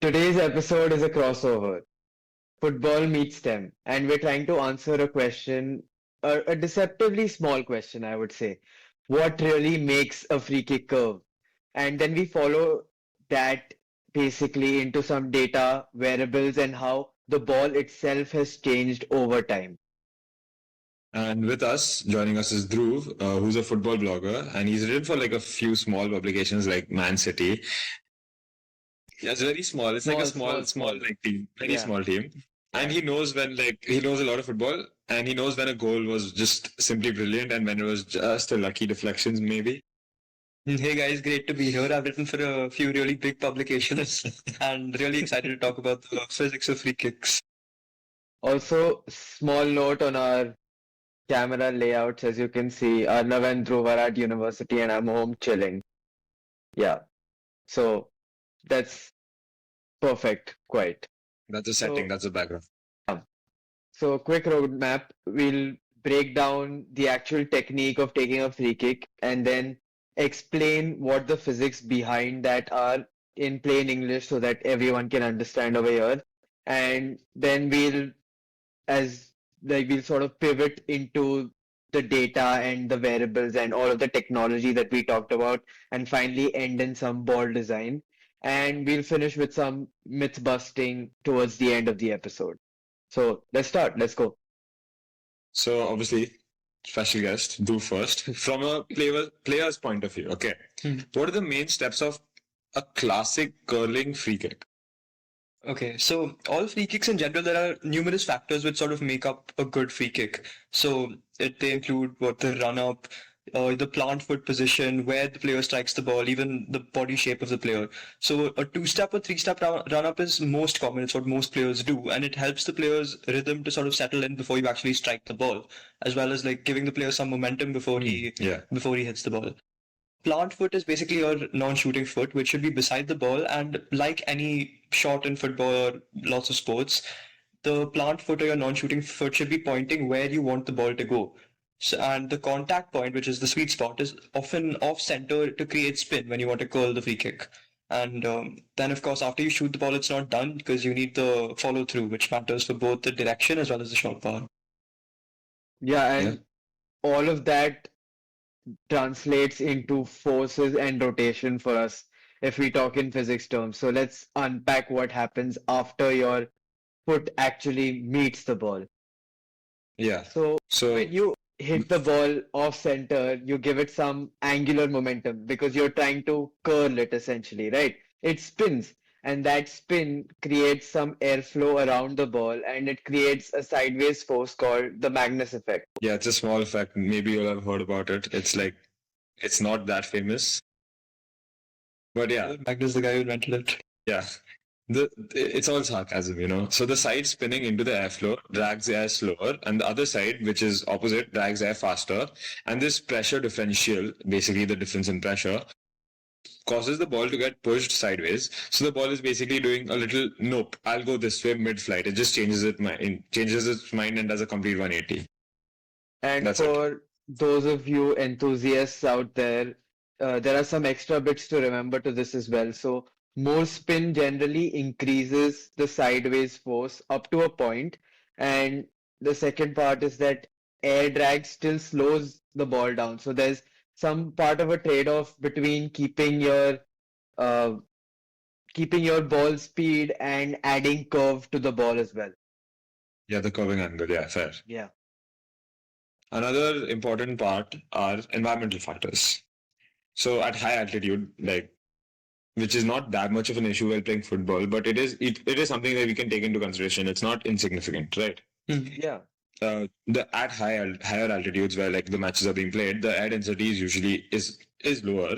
Today's episode is a crossover. Football meets STEM, and we're trying to answer a question, a deceptively small question, I would say. What really makes a free kick curve? And then we follow that basically into some data, variables, and how the ball itself has changed over time. And with us, joining us is Dhruv, who's a football blogger, and he's written for like a few small publications like Man City. Yeah, it's very small. It's like a Small, small, small small. like team, very Yeah, small team. And yeah. he knows when he knows a lot of football, and he knows when a goal was just simply brilliant and when it was just a lucky deflections maybe. Hey guys, great to be here. I've written for a few really big publications and really excited to talk about the physics of free kicks. Also, small note on our camera layouts, as you can see, Arnav and Dhruv are at university, and I'm home chilling. Yeah. So that's perfect, quite. That's a setting. So, That's a background. so quick roadmap. We'll break down the actual technique of taking a free kick and then explain what the physics behind that are in plain English so that everyone can understand over here. And then we'll sort of pivot into the data and the variables and all of the technology that we talked about, and finally end in some ball design. And we'll finish with some myth busting towards the end of the episode. So let's start. Let's go. So obviously, special guest, do first from a player's point of view. Okay, what are the main steps of a classic curling free kick? Okay, so all free kicks in general, there are numerous factors which sort of make up a good free kick. So they include what the run up, the plant foot position, where the player strikes the ball, even the body shape of the player. So a two-step or three-step run up is most common. It's what most players do, and it helps the player's rhythm to sort of settle in before you actually strike the ball, as well as like giving the player some momentum before Yeah. before he hits the ball. Plant foot is basically your non-shooting foot, which should be beside the ball. And like any shot in football or lots of sports, the plant foot or your non-shooting foot should be pointing where you want the ball to go. So, and the contact point, which is the sweet spot, is often off center to create spin when you want to curl the free kick. And then, of course, after you shoot the ball, it's not done because you need the follow through, which matters for both the direction as well as the shot power. Yeah, Yeah. and all of that translates into forces and rotation for us if we talk in physics terms. So let's unpack what happens after your foot actually meets the ball. Yeah. So So when you hit the ball off center, you give it some angular momentum because you're trying to curl it essentially, right? It spins, and that spin creates some airflow around the ball, and it creates a sideways force called the Magnus effect. yeah, it's a small fact. Maybe you'll have heard about it. It's like it's not that famous, but yeah, Magnus is the guy who invented it. yeah. It's all sarcasm, you know. So the side spinning into the airflow drags the air slower, and the other side, which is opposite, drags air faster. And this pressure differential, basically the difference in pressure, causes the ball to get pushed sideways. So the ball is basically doing a little nope. I'll go this way mid-flight. It just changes its mind and does a complete 180. And That's it. for those of you enthusiasts out there, there are some extra bits to remember to this as well. So, more spin generally increases the sideways force up to a point, and the second part is that air drag still slows the ball down. So, there's some part of a trade-off between uh, keeping your ball speed and adding curve to the ball as well. Yeah, the curving angle. Yeah, fair. Yeah. Another important part are environmental factors. So at high altitude, like which is not that much of an issue while playing football, but it is something that we can take into consideration. It's not insignificant, right? Yeah. The at higher altitudes where like the matches are being played, the air density is usually is lower,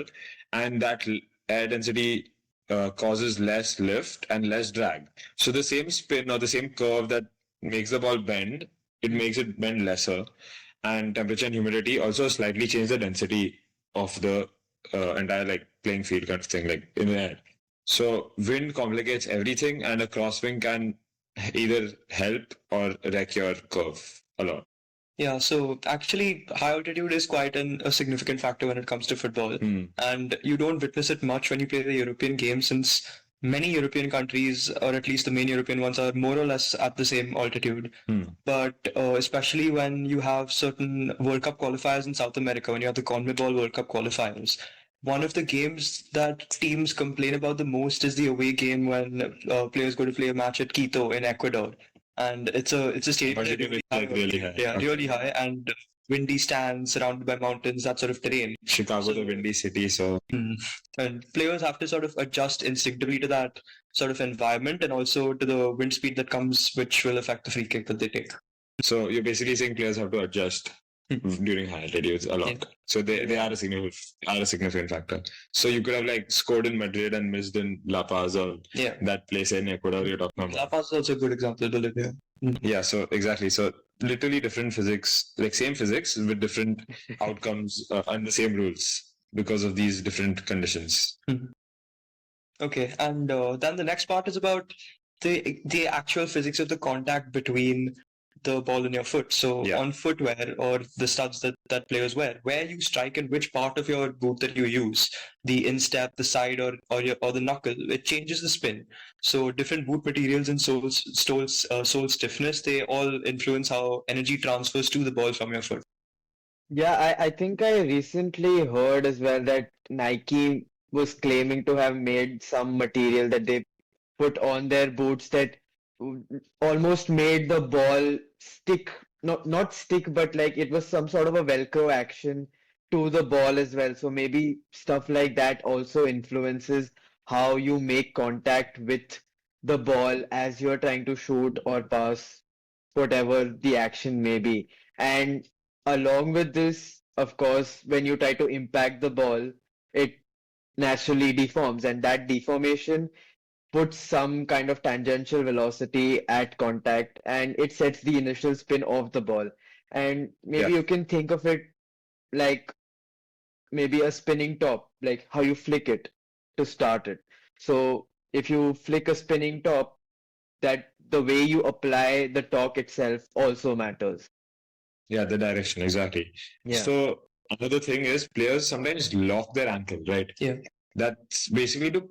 and that air density causes less lift and less drag. So the same spin or the same curve that makes the ball bend, it makes it bend lesser, and temperature and humidity also slightly change the density of the entire like playing field kind of thing, like in the air. So wind complicates everything, and a crosswind can either help or wreck your curve a lot. Yeah, so actually, high altitude is quite a significant factor when it comes to football. And you don't witness it much when you play the European games since many European countries, or at least the main European ones, are more or less at the same altitude. But especially when you have certain World Cup qualifiers in South America, when you have the CONMEBOL World Cup qualifiers, one of the games that teams complain about the most is the away game when players go to play a match at Quito in Ecuador, and it's a stadium But that's it is like really high. yeah, really high, and windy stands surrounded by mountains, that sort of terrain. Chicago, the windy city, so And players have to sort of adjust instinctively to that sort of environment, and also to the wind speed that comes, which will affect the free kick that they take. so you're basically saying players have to adjust during high altitudes a lot. Yeah. So they are a significant factor. So you could have like scored in Madrid and missed in La Paz or Yeah. that place in Ecuador you're talking La about. Paz is also a good example, Bolivia. Yeah, so exactly. So literally different physics, like same physics with different outcomes and the same rules because of these different conditions. Okay, and then the next part is about the actual physics of the contact between the ball and your foot. So Yeah. on footwear or the studs that players wear, where you strike and which part of your boot that you use, the instep, the side, or the knuckle, it changes the spin. So different boot materials and sole stiffness, they all influence how energy transfers to the ball from your foot. Yeah, I think I recently heard as well that Nike was claiming to have made some material that they put on their boots that almost made the ball stick, not stick, but like it was some sort of a Velcro action to the ball as well. So maybe stuff like that also influences how you make contact with the ball as you're trying to shoot or pass, whatever the action may be. And along with this, of course, when you try to impact the ball, it naturally deforms, and that deformation puts some kind of tangential velocity at contact, and it sets the initial spin of the ball. And maybe Yeah. you can think of it like maybe a spinning top, like how you flick it to start it. So if you flick a spinning top, that the way you apply the torque itself also matters. Yeah, the direction, exactly. Yeah. So another thing is players sometimes lock their ankle, right? Yeah. That's basically to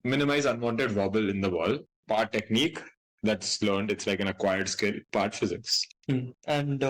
minimize unwanted wobble in the ball. Part technique that's learned, it's like an acquired skill, part physics. And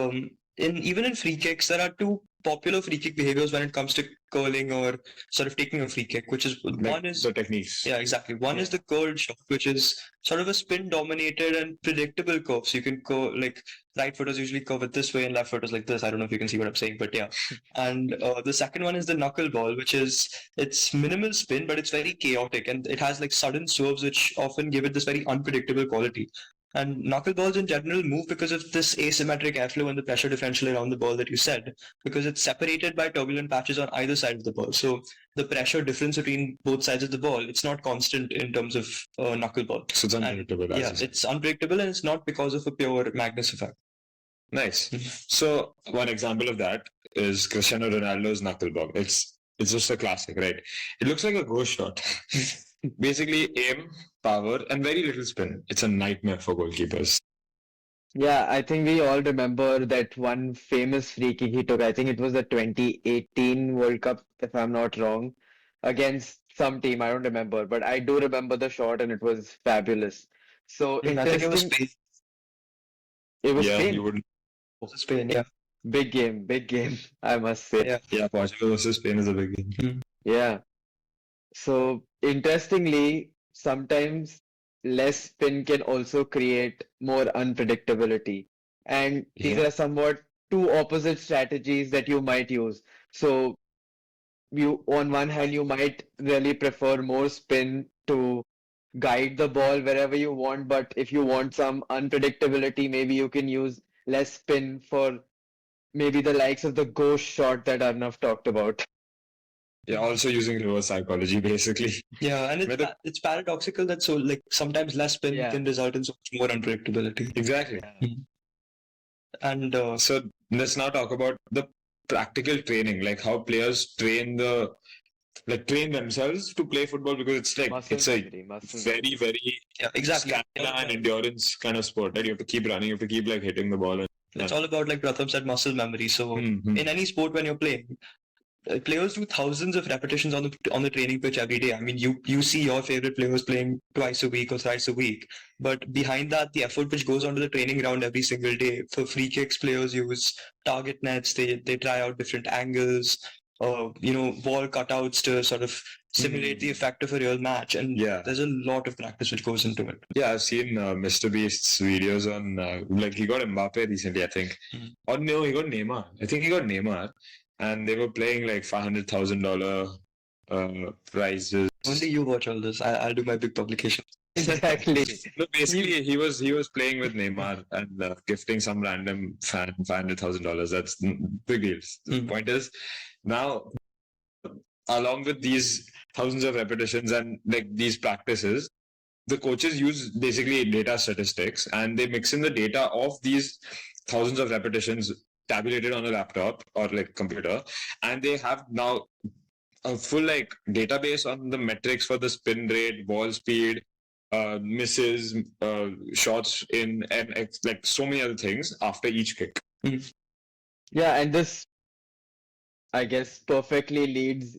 even in free kicks, there are two popular free kick behaviors when it comes to curling or sort of taking a free kick, which is Like one is the techniques. yeah, exactly. One is the curled shot, which is sort of a spin dominated and predictable curve. So you can go like right footers usually curve it this way and left footers like this. I don't know if you can see what I'm saying, but yeah. And the second one is the knuckleball, which is it's minimal spin, but it's very chaotic and it has like sudden swerves, which often give it this very unpredictable quality. And knuckleballs in general move because of this asymmetric airflow and the pressure differential around the ball that you said, because it's separated by turbulent patches on either side of the ball. So the pressure difference between both sides of the ball, it's not constant in terms of knuckleball. So it's unpredictable. Yeah, it's unpredictable and it's not because of a pure Magnus effect. Nice. So one example of that is Cristiano Ronaldo's knuckleball. It's just a classic, right? It looks like a ghost shot. Basically, aim, power, and very little spin. It's a nightmare for goalkeepers. Yeah, I think we all remember that one famous free kick he took. I think it was the 2018 World Cup, if I'm not wrong, against some team. I don't remember, but I do remember the shot and it was fabulous. So I think it was interesting. Spain. It was Yeah, Spain. you would. Spain, yeah. Big game, I must say. Yeah. Yeah, Portugal versus Spain is a big game. Yeah. So interestingly, sometimes less spin can also create more unpredictability. And these Yeah. are somewhat two opposite strategies that you might use. So you, on one hand, you might really prefer more spin to guide the ball wherever you want, but if you want some unpredictability, maybe you can use less spin for maybe the likes of the ghost shot that Arnav talked about. Yeah, also using reverse psychology, basically. Yeah, and it's paradoxical that so like sometimes less spin Yeah. can result in so much more unpredictability. Exactly. And So let's now talk about the practical training, like how players train themselves to play football, because it's like Muscle it's a memory, muscle very, very yeah, exactly. stamina and endurance kind of sport, right? You have to keep running, you have to keep like hitting the ball. It's all about, like Pratham said, muscle memory. So Mhm. in any sport when you're playing, players do thousands of repetitions on the training pitch every day. I mean, you see your favorite players playing twice a week or thrice a week, but behind that, the effort which goes onto the training ground every single day. For free kicks, players use target nets. They try out different angles, wall cutouts to sort of simulate the effect of a real match. And there's a lot of practice which goes into it. Yeah, I've seen Mr. Beast's videos on like he got Mbappe recently, I think. Or no, he got Neymar. I think he got Neymar, and they were playing like $500,000 prizes. Only you watch all this. I'll do my big publication. Exactly. No, basically he was playing with Neymar and gifting some random fan $500,000. That's big deals. The point is now, along with these thousands of repetitions and like these practices, the coaches use basically data statistics and they mix in the data of these thousands of repetitions tabulated on a laptop or like computer, and they have now a full like database on the metrics for the spin rate, ball speed, misses, shots in, and like so many other things after each kick. Yeah, and this, I guess, perfectly leads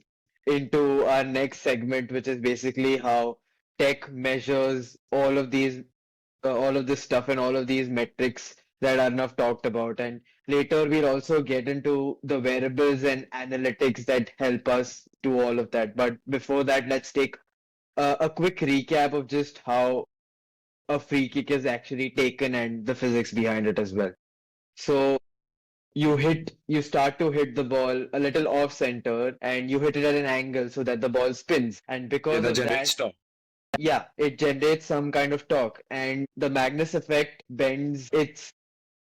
into our next segment, which is basically how tech measures all of this stuff and all of these metrics that Arnav talked about. And later we'll also get into the variables and analytics that help us do all of that. But before that, let's take a quick recap of just how a free kick is actually taken and the physics behind it as well. So you start to hit the ball a little off center and you hit it at an angle so that the ball spins. And because that of generates that, torque. yeah, it generates some kind of torque, and the Magnus effect bends its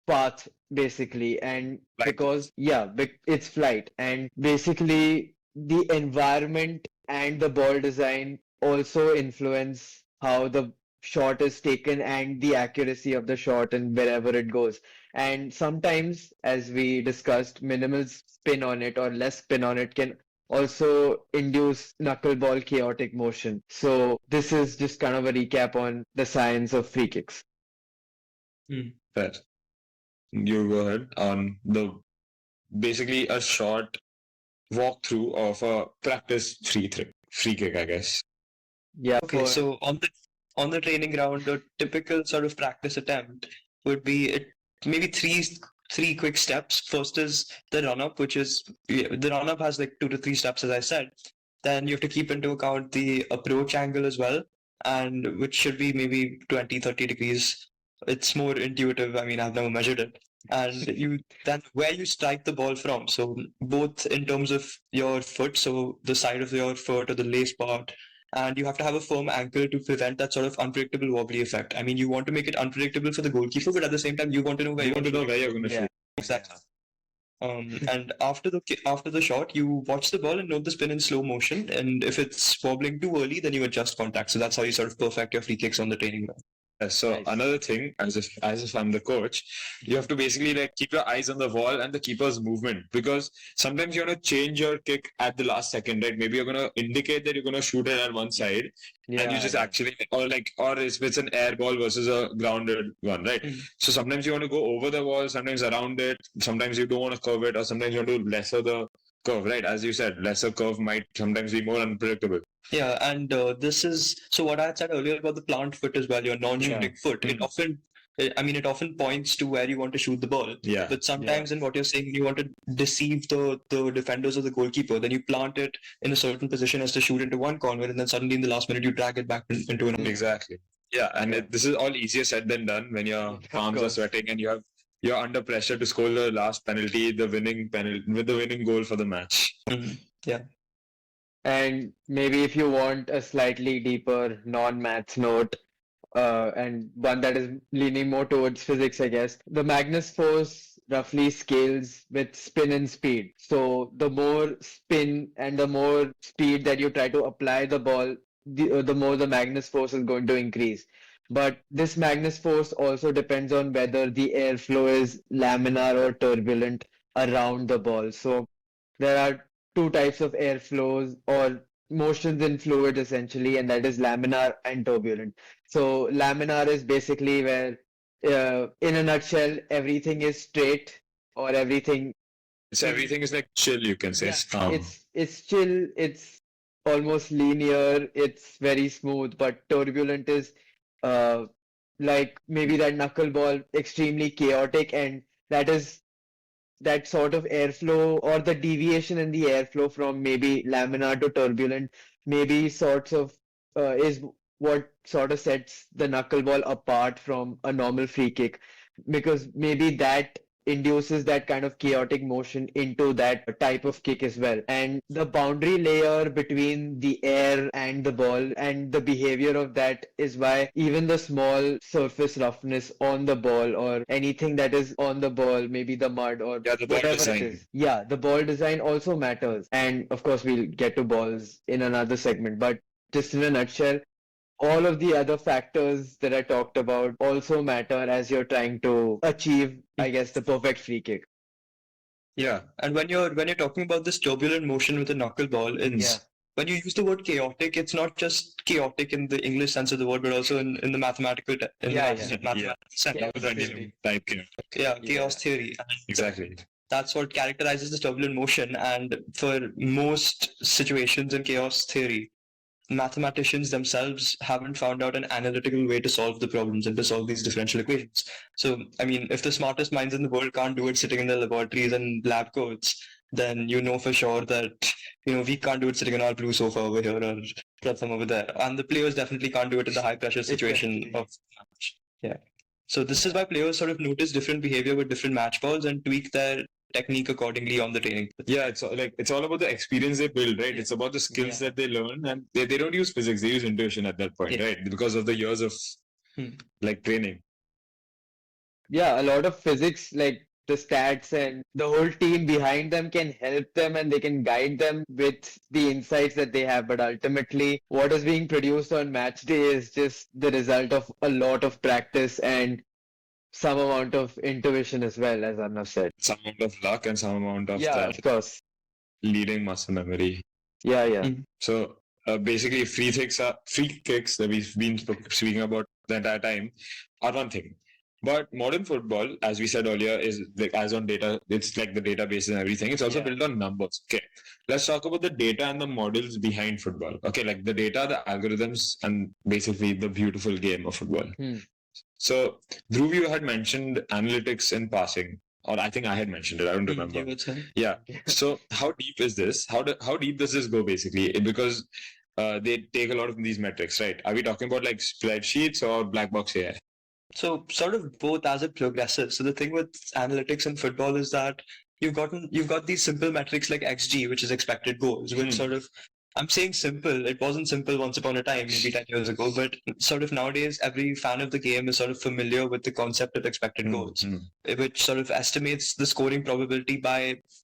path basically. And because, yeah, it's flight, and basically the environment and the ball design also influence how the shot is taken and the accuracy of the shot and wherever it goes. And sometimes, as we discussed, minimal spin on it or less spin on it can also induce knuckleball chaotic motion. So this is just kind of a recap on the science of free kicks. Fair. You go ahead on the basically a short walkthrough of a practice free kick, I guess. Yeah. Okay, so on the training ground, the typical sort of practice attempt would be maybe three quick steps. First is the run up, which is the run up has like 2 to 3 steps, as I said. Then you have to keep into account the approach angle as well, and which should be maybe 20-30 degrees. It's more intuitive. I mean, I've never measured it. And then where you strike the ball from. So both in terms of your foot, so the side of your foot or the lace part, and you have to have a firm ankle to prevent that sort of unpredictable wobbly effect. I mean, you want to make it unpredictable for the goalkeeper, but at the same time, you want to know where you're going to shoot. Exactly. And after the shot, you watch the ball and note the spin in slow motion. And if it's wobbling too early, then you adjust contact. So that's how you sort of perfect your free kicks on the training ground. So nice. Another thing, as if I'm the coach, you have to basically like keep your eyes on the ball and the keeper's movement, because sometimes you're gonna change your kick at the last second, right? Maybe you're gonna indicate that you're gonna shoot it at one side, and you just actually or if it's an air ball versus a grounded one, right? So sometimes you want to go over the wall, sometimes around it, sometimes you don't want to curve it, or sometimes you want to lesser the curve, right? As you said, lesser curve might sometimes be more unpredictable. Yeah, and this is so what I had said earlier about the plant foot as well, your non-shooting foot. It often points to where you want to shoot the ball. Yeah. But sometimes in what you're saying, you want to deceive the defenders or the goalkeeper. Then you plant it in a certain position as to shoot into one corner, and then suddenly in the last minute you drag it back into another. Exactly. Yeah, and this is all easier said than done when your palms are sweating and you're under pressure to score the last penalty, the winning goal for the match. Yeah. And maybe if you want a slightly deeper non-maths note, and one that is leaning more towards physics, I guess, the Magnus force roughly scales with spin and speed. So the more spin and the more speed that you try to apply the ball, the more the Magnus force is going to increase. But this Magnus force also depends on whether the airflow is laminar or turbulent around the ball. So there are 2 types of airflows or motions in fluids essentially, and that is laminar and turbulent. So laminar is basically where, in a nutshell, everything is straight or everything So everything is like chill, you can say. Yeah, It's calm. it's chill, it's almost linear, it's very smooth, but turbulent is uh like maybe that knuckleball extremely chaotic, and that is that sort of airflow or the deviation in the airflow from maybe laminar to turbulent maybe sorts of is what sort of sets the knuckleball apart from a normal free kick, because maybe that induces that kind of chaotic motion into that type of kick as well. And the boundary layer between the air and the ball and the behavior of that is why even the small surface roughness on the ball or anything that is on the ball, maybe the mud or Yeah, the ball whatever it design. is. Yeah, the ball design also matters. And of course, we'll get to balls in another segment, but just in a nutshell, all of the other factors that I talked about also matter as you're trying to achieve, I guess, the perfect free kick. Yeah. And when you're talking about this turbulent motion with a knuckleball, it's Yeah. when you use the word chaotic, it's not just chaotic in the English sense of the word, but also in the mathematical Yeah, Yeah. sense. Chaos Random theory. type chaos. Yeah, chaos Yeah. theory. And Exactly. that's what characterizes the turbulent motion. And for most situations in chaos theory, mathematicians themselves haven't found out an analytical way to solve the problems and to solve these differential equations. So, I mean, if the smartest minds in the world can't do it sitting in their laboratories and lab coats, then you know for sure that we can't do it sitting on our blue sofa over here or Pratham over there, and the players definitely can't do it in the high pressure situation Exactly. of match. Yeah. So this is why players sort of notice different behavior with different match balls and tweak their technique accordingly on the training. Yeah, it's all about the experience they build, right? Yeah. It's about the skills Yeah. that they learn, and they don't use physics, they use intuition at that point, Yeah. right? Because of the years of Hmm. like training. Yeah, a lot of physics, like the stats and the whole team behind them can help them and they can guide them with the insights that they have. But ultimately, what is being produced on match day is just the result of a lot of practice and some amount of intuition as well, as Arnav said. Some amount of luck and some amount of Yeah, that of course. leading muscle memory. Yeah. Hmm. So basically, free kicks that we've been speaking about the entire time are one thing. But modern football, as we said earlier, is like as on data, it's like the database and everything. It's also Yeah. built on numbers. Okay, let's talk about the data and the models behind football. Okay, like the data, the algorithms, and basically the beautiful game of football. Hmm. So, Dhruv, you had mentioned analytics in passing, or I think I had mentioned it. I don't remember. You would say? Yeah. So, how deep is this? How deep does this go basically? Because they take a lot of these metrics, right? Are we talking about like spreadsheets or black box AI? So sort of both as it progresses. So the thing with analytics in football is that you've got these simple metrics like XG, which is expected goals, which Hmm. sort of I'm saying simple. It wasn't simple once upon a time, maybe 10 years ago, but sort of nowadays every fan of the game is sort of familiar with the concept of expected goals, which sort of estimates the scoring probability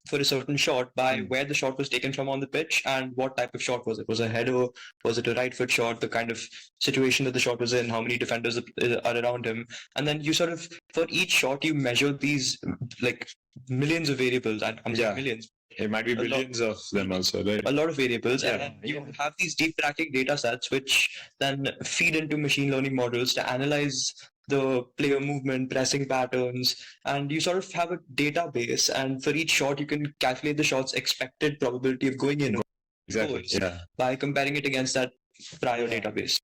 for a certain shot by where the shot was taken from on the pitch and what type of shot was it. Was it a header? Was it a right foot shot? The kind of situation that the shot was in, how many defenders are around him, and then you sort of for each shot you measure these like millions of variables. I'm saying millions. It might be billions of them also, right? A lot of variables, Yeah. and then you have these deep tracking data sets which then feed into machine learning models to analyze the player movement, pressing patterns, and you sort of have a database, and for each shot you can calculate the shot's expected probability of going in Exactly. goals Yeah. by comparing it against that prior database.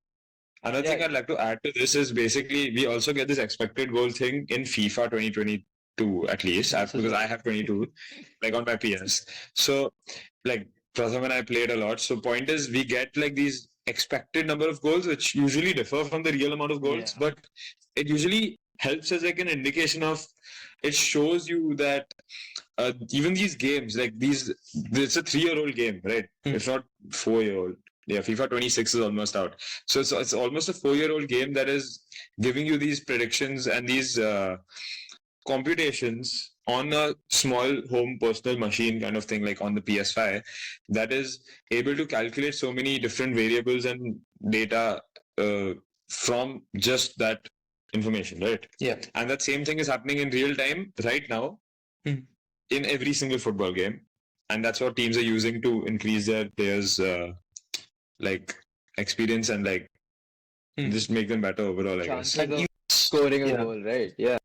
Another thing I'd like to add to this is basically we also get this expected goal thing in FIFA 2022 at least, because I have 22 like on my PS. So like Pratham and I played a lot. So point is we get like these expected number of goals which usually differ from the real amount of goals, Yeah. but it usually helps as like an indication of it shows you that even these games like it's a 3-year-old game, right? It's not 4-year-old. Yeah, FIFA 26 is almost out. So it's almost a 4-year-old game that is giving you these predictions and these computations on a small home personal machine kind of thing, like on the PS5, that is able to calculate so many different variables and data from just that information, right? Yeah. And that same thing is happening in real time right now in every single football game. And that's what teams are using to increase their players' like experience and like just make them better overall, I guess. Chances of scoring a goal, right? Yeah.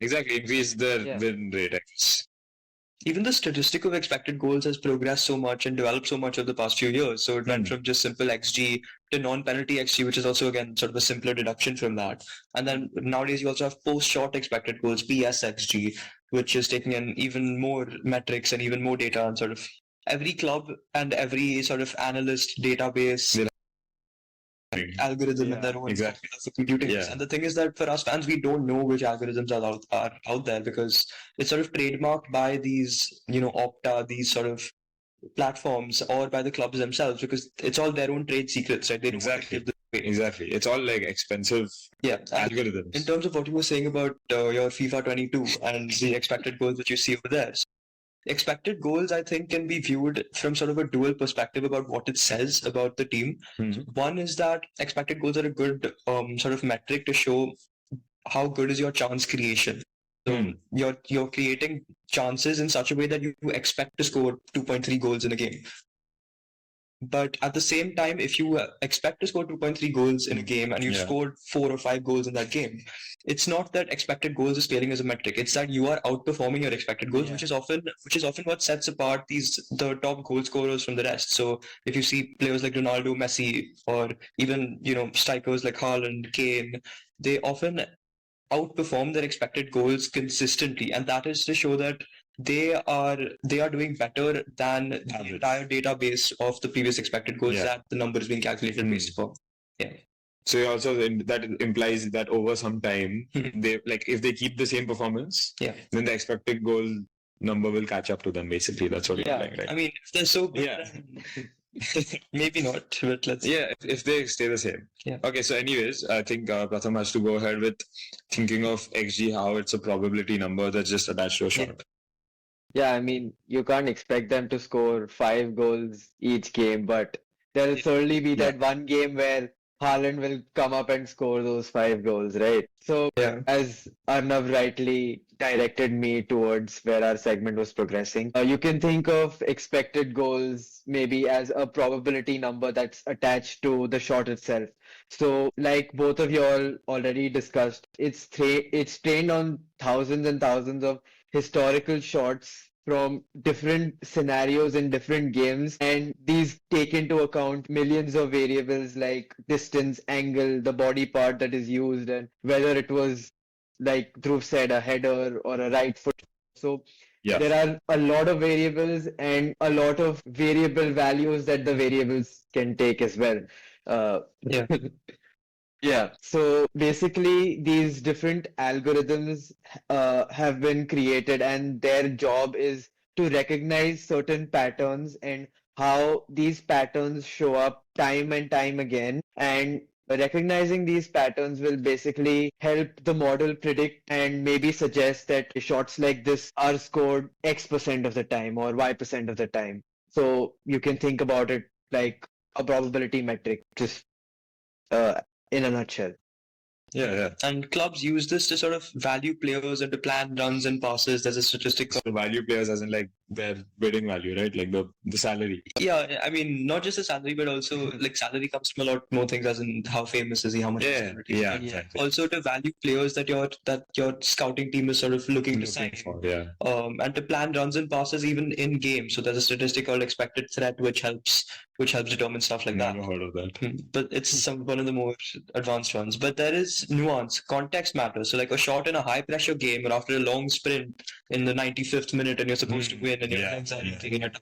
Exactly, increase their win rate, I guess. even the statistic of expected goals has progressed so much and developed so much over the past few years. So it went from just simple XG to non-penalty XG, which is also again sort of a simpler deduction from that. And then nowadays you also have post-shot expected goals, PSXG, which is taking in even more metrics and even more data, and sort of every club and every sort of analyst database algorithm in their own Exactly. formula for computing this. Yeah. And the thing is that for us fans, we don't know which algorithms are out there, because it's sort of trademarked by these, Opta, these sort of platforms, or by the clubs themselves, because it's all their own trade secrets, right? They don't want to Exactly. give this away. Exactly. It's all like expensive Yeah. And algorithms. in terms of what you were saying about your FIFA 22 and the expected goals that you see over there, expected goals, I think, can be viewed from sort of a dual perspective about what it says about the team. One is that expected goals are a good sort of metric to show how good is your chance creation. So you're creating chances in such a way that you expect to score 2.3 goals in a game. But at the same time, if you expect to score 2.3 goals in a game and you scored 4 or 5 goals in that game, it's not that expected goals is failing as a metric. It's that you are outperforming your expected goals, which is often what sets apart the top goal scorers from the rest. So if you see players like Ronaldo, Messi, or even strikers like Haaland, Kane, they often outperform their expected goals consistently, and that is to show that they are doing better than the entire database of the previous expected goals that the number is being calculated based upon. Yeah. So you also that implies that over some time, they like if they keep the same performance, then the expected goal number will catch up to them. Basically, that's what you're like, right? I mean, if they're so good, maybe not, but let's. Yeah, if they stay the same. Yeah. Okay, so anyways, I think Pratham has to go ahead with thinking of XG, how it's a probability number that's just attached to a shot. Yeah, I mean, you can't expect them to score 5 goals each game, but there'll certainly be that one game where Haaland will come up and score those 5 goals, right? So, as Arnav rightly directed me towards where our segment was progressing, you can think of expected goals maybe as a probability number that's attached to the shot itself. So, like both of you all already discussed, it's trained on thousands and thousands of historical shots from different scenarios in different games, and these take into account millions of variables like distance, angle, the body part that is used, and whether it was, like Dhruv said, a header or a right foot. So there are a lot of variables and a lot of variable values that the variables can take as well. Yeah, so basically these different algorithms have been created, and their job is to recognize certain patterns and how these patterns show up time and time again. And recognizing these patterns will basically help the model predict and maybe suggest that shots like this are scored X% of the time or Y% of the time. So you can think about it like a probability metric, just in a nutshell. And clubs use this to sort of value players and to plan runs and passes. There's a statistic. So value players as in like their bidding value, right? Like the salary. Yeah, I mean, not just the salary, but also like salary comes from a lot more things, as in how famous is he, how much celebrity. Exactly. Also to value players that your scouting team is sort of looking to sign for. And to plan runs and passes even in game. So there's a statistic called expected threat, which helps determine stuff like that. Never heard of that. But it's one of the more advanced ones. But there is nuance. Context matters. So like a shot in a high pressure game, or after a long sprint in the 95th minute, and you're supposed to win, and you're taking it.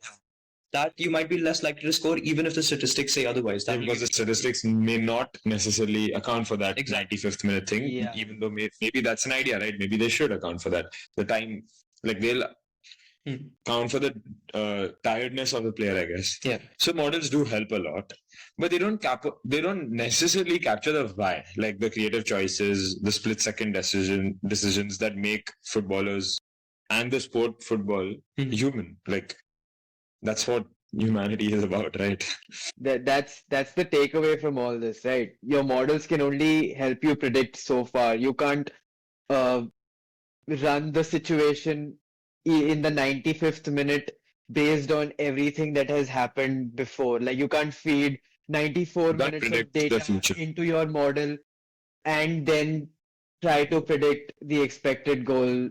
That you might be less likely to score, even if the statistics say otherwise. Because the statistics may not necessarily account for that 95th minute thing, even though maybe that's an idea, right? Maybe they should account for that. The time, like they'll count for the tiredness of the player, I guess. So models do help a lot, but they don't necessarily capture the why, like the creative choices, the split-second decisions that make footballers and the sport football human. Like that's what humanity is about, right? That's the takeaway from all this, right? Your models can only help you predict so far. You can't run the situation in the 95th minute based on everything that has happened before. Like you can't feed 94 minutes of data into your model and then try to predict the expected goal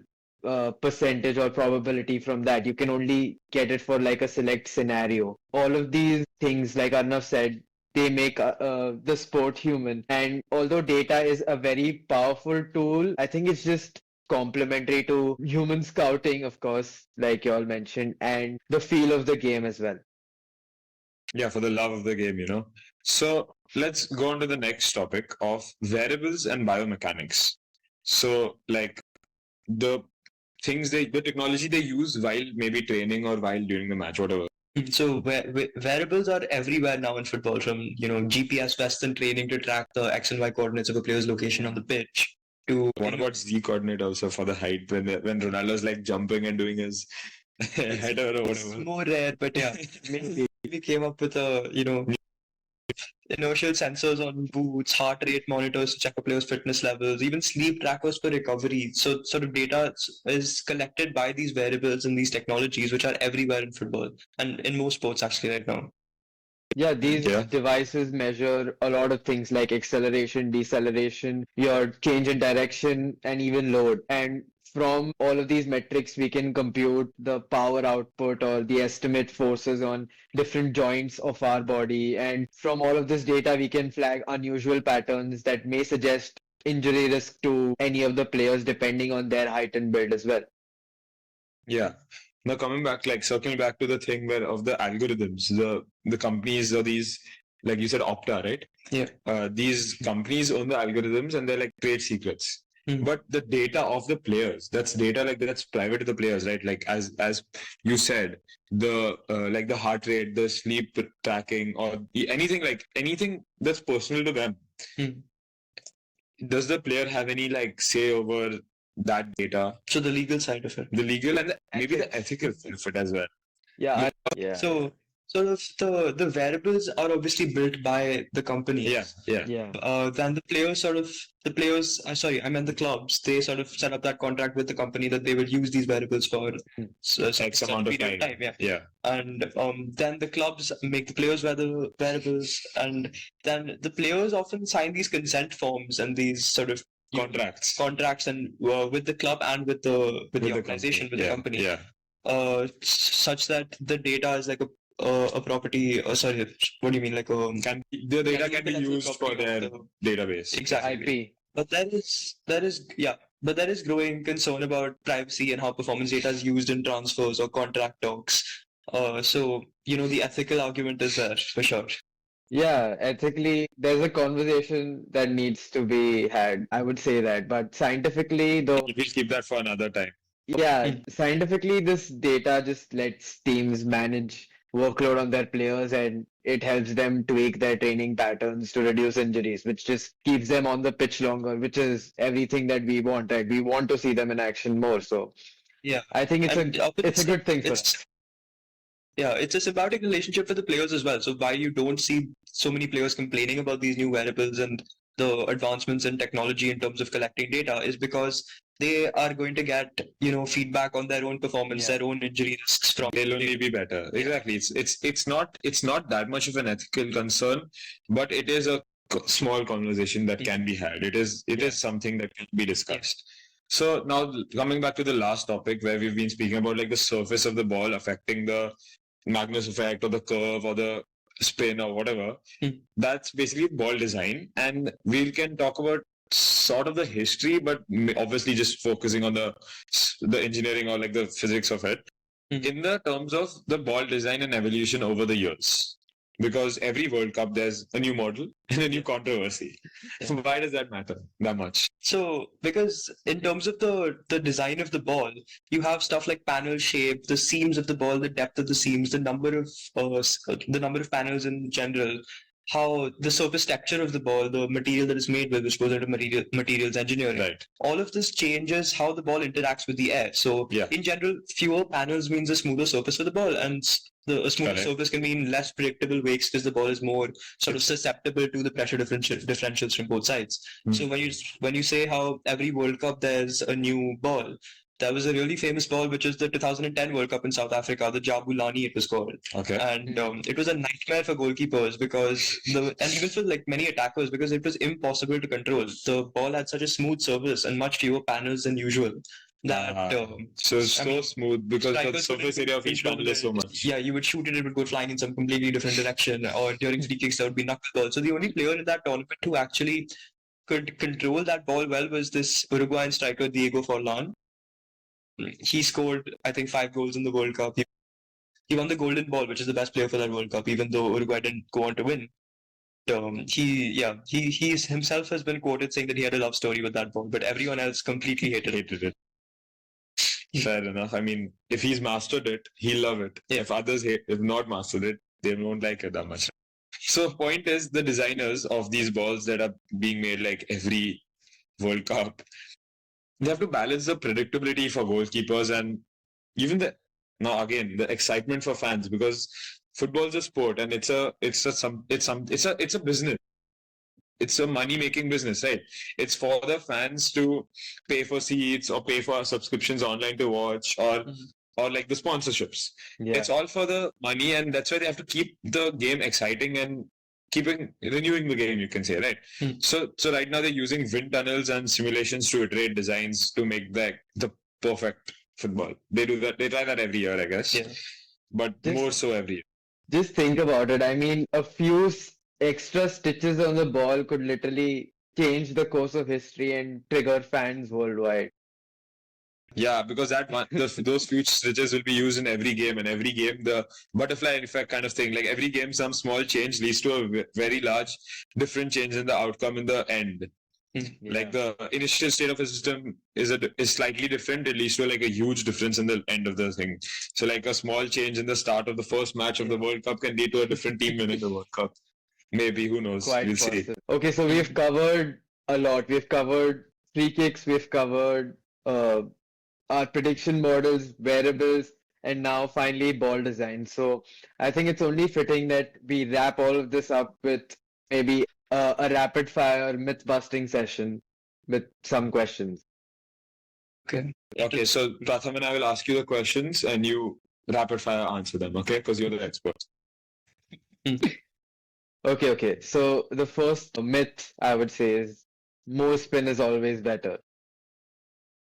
percentage or probability from that. You can only get it for like a select scenario. All of these things, like Arnav said, they make the sport human. And although data is a very powerful tool, I think it's just complementary to human scouting, of course, like you all mentioned, and the feel of the game as well. Yeah, for the love of the game, you know. So let's go on to the next topic of variables and biomechanics. So, like the the technology they use while maybe training or while during the match, whatever. So variables are everywhere now in football, from GPS Western training to track the X and Y coordinates of a player's location on the pitch. To What about Z coordinate also for the height when Ronaldo's like jumping and doing his header or it's whatever? more rare, but yeah, maybe we came up with a inertial sensors on boots, heart rate monitors to check a player's fitness levels, even sleep trackers for recovery. So sort of data is collected by these variables and these technologies, which are everywhere in football and in most sports actually right now. Yeah, these Yeah. devices measure a lot of things like acceleration, deceleration, your change in direction, and even load. And from all of these metrics, we can compute the power output or the estimate forces on different joints of our body. And from all of this data, we can flag unusual patterns that may suggest injury risk to any of the players depending on their height and build as well. Yeah. Now coming back, like circling back to the thing where of the algorithms, the companies or these, like you said, Opta, right? Yeah. These companies own the algorithms and they're like trade secrets. But the data of the players, that's data like that's private to the players, right? Like as you said, the like the heart rate, the sleep tracking, or anything that's personal to them. Does the player have any like say over that data? So the legal side of it. The legal and maybe the ethical of it as well. Yeah, yeah. So sort of the variables are obviously built by the company. Yeah. Then I meant the clubs. They sort of set up that contract with the company that they will use these variables for X amount of time. Yeah. And then the clubs make the players wear the variables, and then the players often sign these consent forms and these sort of contracts and with the club and with the organization, with the company. Yeah. Such that the data is like a property. Sorry, what do you mean? Like the data can be used for their database. Exactly. IP. But there is growing concern about privacy and how performance data is used in transfers or contract talks. So the ethical argument is there for sure. Yeah, ethically, there's a conversation that needs to be had. I would say that. But scientifically, though, We'll keep that for another time. yeah, scientifically, this data just lets teams manage workload on their players and it helps them tweak their training patterns to reduce injuries, which just keeps them on the pitch longer, which is everything that we want, right? We want to see them in action more. So Yeah, I think it's a good thing for us. Yeah, it's a symbiotic relationship for the players as well. So while you don't see so many players complaining about these new variables and the advancements in technology in terms of collecting data, is because they are going to get feedback on their own performance, their own injury risks from. They'll only be better. Exactly. It's not that much of an ethical concern, but it is a small conversation that can be had. It is something that can be discussed. So now coming back to the last topic where we've been speaking about like the surface of the ball affecting the Magnus effect or the curve or the spin or whatever. That's basically ball design, and we can talk about sort of the history, but obviously just focusing on the engineering or like the physics of it in the terms of the ball design and evolution over the years. Because every World Cup there's a new model and a new controversy. So why does that matter that much? So because in terms of the design of the ball, you have stuff like panel shape, the seams of the ball, the depth of the seams, the number of panels in general, how the surface texture of the ball, the material that is made with, which goes into materials engineering. Right. All of this changes how the ball interacts with the air. So in general, fewer panels means a smoother surface for the ball, and a smoother surface can mean less predictable wakes because the ball is more sort of susceptible to the pressure differentials from both sides. So when you say how every World Cup there's a new ball, there was a really famous ball, which is the 2010 World Cup in South Africa, the Jabulani it was called. Okay. And it was a nightmare for goalkeepers and even for like many attackers, because it was impossible to control. The ball had such a smooth surface and much fewer panels than usual. that so it's I so mean, smooth because the strikers surface area of each panel is so much. yeah, you would shoot it, it would go flying in some completely different direction, or during free kicks there would be knuckleball. So the only player in that tournament who actually could control that ball well was this Uruguayan striker Diego Forlan. He scored, I think, 5 goals in the World Cup. He won the Golden Ball, which is the best player for that World Cup, even though Uruguay didn't go on to win. He himself has been quoted saying that he had a love story with that ball, but everyone else completely hated it. Fair enough. I mean, if he's mastered it, he'll love it. Yeah. If others have not mastered it, they won't like it that much. So, point is, the designers of these balls that are being made like every World Cup, they have to balance the predictability for goalkeepers and even the excitement for fans, because football is a sport and it's a business. It's a money making business, right? It's for the fans to pay for seats or pay for subscriptions online to watch, or like the sponsorships. Yeah. It's all for the money, and that's why they have to keep the game exciting and renewing the game, you can say, right? So right now they're using wind tunnels and simulations to iterate designs to make the perfect football. They do that. They try that every year, I guess. Yeah. But more so every year. Just think about it. I mean, a few extra stitches on the ball could literally change the course of history and trigger fans worldwide. Yeah, because those few stitches will be used in every game, and every game the butterfly effect kind of thing. Like every game, some small change leads to a very large different change in the outcome in the end. Like the initial state of a system is slightly different. It leads to like a huge difference in the end of the thing. So like a small change in the start of the first match of the World Cup can lead to a different team winning the World Cup. Maybe, who knows? Quite We'll possible. see. Okay, so we've covered a lot. We've covered free kicks, we've covered our prediction models, variables, and now finally ball design. So I think it's only fitting that we wrap all of this up with maybe a rapid fire myth busting session with some questions. Okay, so Pratham and I will ask you the questions and you rapid fire answer them, okay? Because you're the expert. Okay. So the first myth I would say is more spin is always better.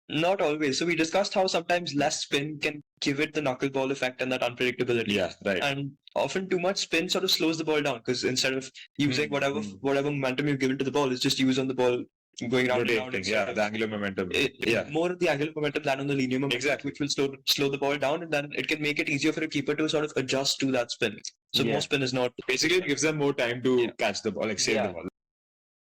Not always. So we discussed how sometimes less spin can give it the knuckleball effect and that unpredictability. Yeah, right. And often too much spin sort of slows the ball down, because instead of using whatever momentum you've given to the ball, is just used on the ball going round and round. Yeah, the angular momentum. More of the angular momentum than on the linear momentum, Exactly. which will slow the ball down, and then it can make it easier for a keeper to sort of adjust to that spin. So more spin is not. Basically, it gives them more time to catch the ball, like save the ball.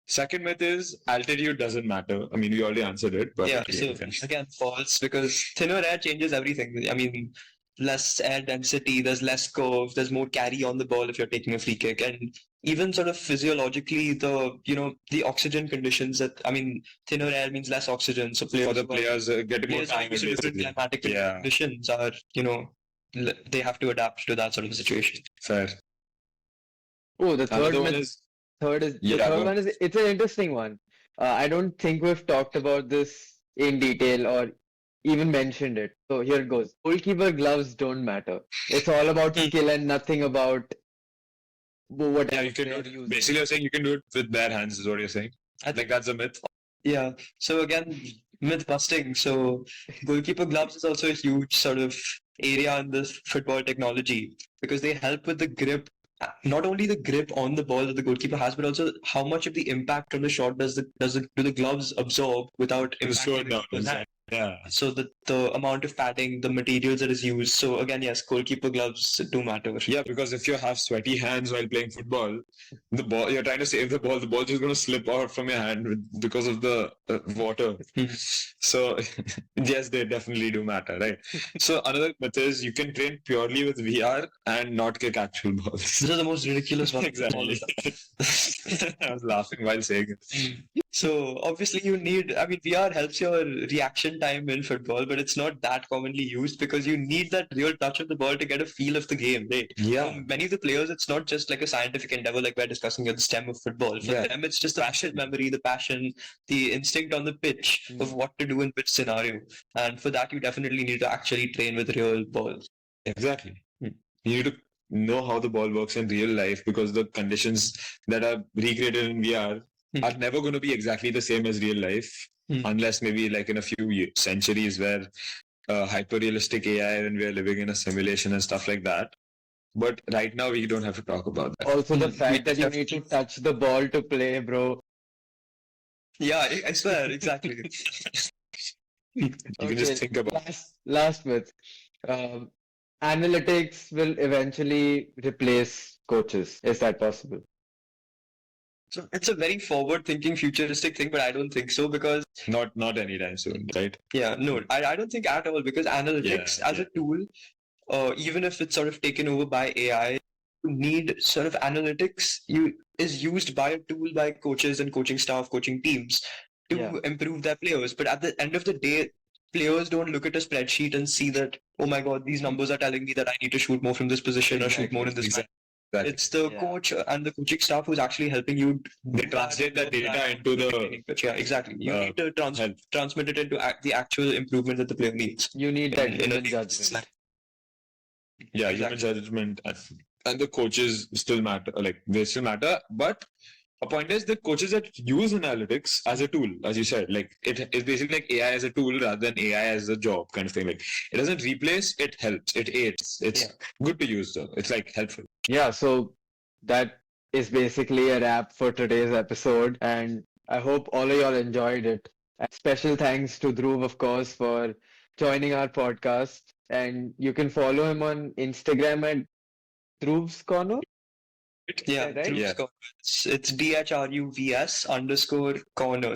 Second myth is altitude doesn't matter. I mean, we already answered it, but so again, false, because thinner air changes everything. I mean, less air density, there's less curve, there's more carry on the ball if you're taking a free kick, and even sort of physiologically, the oxygen conditions thinner air means less oxygen, so players getting more time to different climatic conditions are they have to adapt to that sort of situation. Fair. Oh, the third one is it's an interesting one. I don't think we've talked about this in detail or even mentioned it. So here it goes. Goalkeeper gloves don't matter. It's all about skill and nothing about what. Yeah, you can do it. Basically, you're saying you can do it with bare hands, is what you're saying. I think that's a myth. Yeah. So again, myth busting. So goalkeeper gloves is also a huge sort of area in this football technology, because they help with the grip. Not only the grip on the ball that the goalkeeper has, but also how much of the impact on the shot do the gloves absorb without impacting the keeper's hand. Yeah. So the amount of padding, the materials that is used. So again, yes, goalkeeper gloves do matter. Yeah, because if you have sweaty hands while playing football, you're trying to save the ball's just going to slip out from your hand because of the water. So yes, they definitely do matter, right? So another myth is you can train purely with VR and not kick actual balls. This is the most ridiculous one. Exactly. I was laughing while saying it. So obviously VR helps your reaction time in football, but it's not that commonly used because you need that real touch of the ball to get a feel of the game, right? Yeah. For many of the players, it's not just like a scientific endeavor like we're discussing at the stem of football. For them, it's just the passion memory, the passion, the instinct on the pitch of what to do in which scenario. And for that, you definitely need to actually train with real balls. Exactly. You need to know how the ball works in real life, because the conditions that are recreated in VR are never going to be exactly the same as real life, unless maybe like in a few centuries where hyper-realistic AI when we are living in a simulation and stuff like that. But right now we don't have to talk about that. Also, the We fact that just you have need to- to touch the ball to play, bro. Yeah, I swear, exactly. You can just think about Last myth. Um, Analytics will eventually replace coaches. Is that possible? So it's a very forward-thinking, futuristic thing, but I don't think so because not anytime soon, right? no, I don't think at all because analytics as a tool, even if it's sort of taken over by AI, you need sort of analytics is used by a tool by coaches and coaching staff, coaching teams to improve their players. But at the end of the day, players don't look at a spreadsheet and see that, oh my God, these numbers are telling me that I need to shoot more from this position or shoot more in this. Exactly. It's the coach and the coaching staff who's actually helping you. They translate that data into the Yeah, exactly. You need to transmit it into the actual improvement that the player needs. You need that In a human league. judgment. human Exactly. judgment and the coaches still matter. Like they still matter, but a point is the coaches that use analytics as a tool, as you said, like it is basically like AI as a tool rather than AI as a job kind of thing. Like it doesn't replace, it helps, it aids. It's good to use though. It's like helpful. Yeah, so that is basically a wrap for today's episode, and I hope all of y'all enjoyed it. And special thanks to Dhruv, of course, for joining our podcast. And you can follow him on Instagram at Dhruv's Corner. Yeah, Right? Dhruv's Yeah. Corner. It's DHRUVS_corner, CORNER.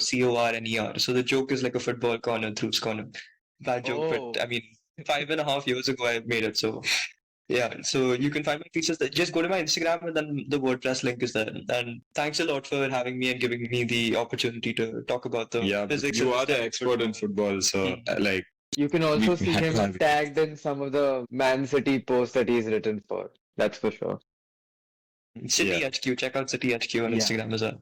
So the joke is like a football corner, Dhruv's Corner. Bad joke, Oh. but I mean, 5.5 years ago I made it. So yeah, so you can find my pieces. Just go to my Instagram and then the WordPress link is there. And thanks a lot for having me and giving me the opportunity to talk about the physics. You and are the stuff. expert in football, so like You can also We see had him to have it. tagged in some of the Man City posts that he's written for. That's for sure. City HQ. Check out City HQ on Yeah. Instagram as well.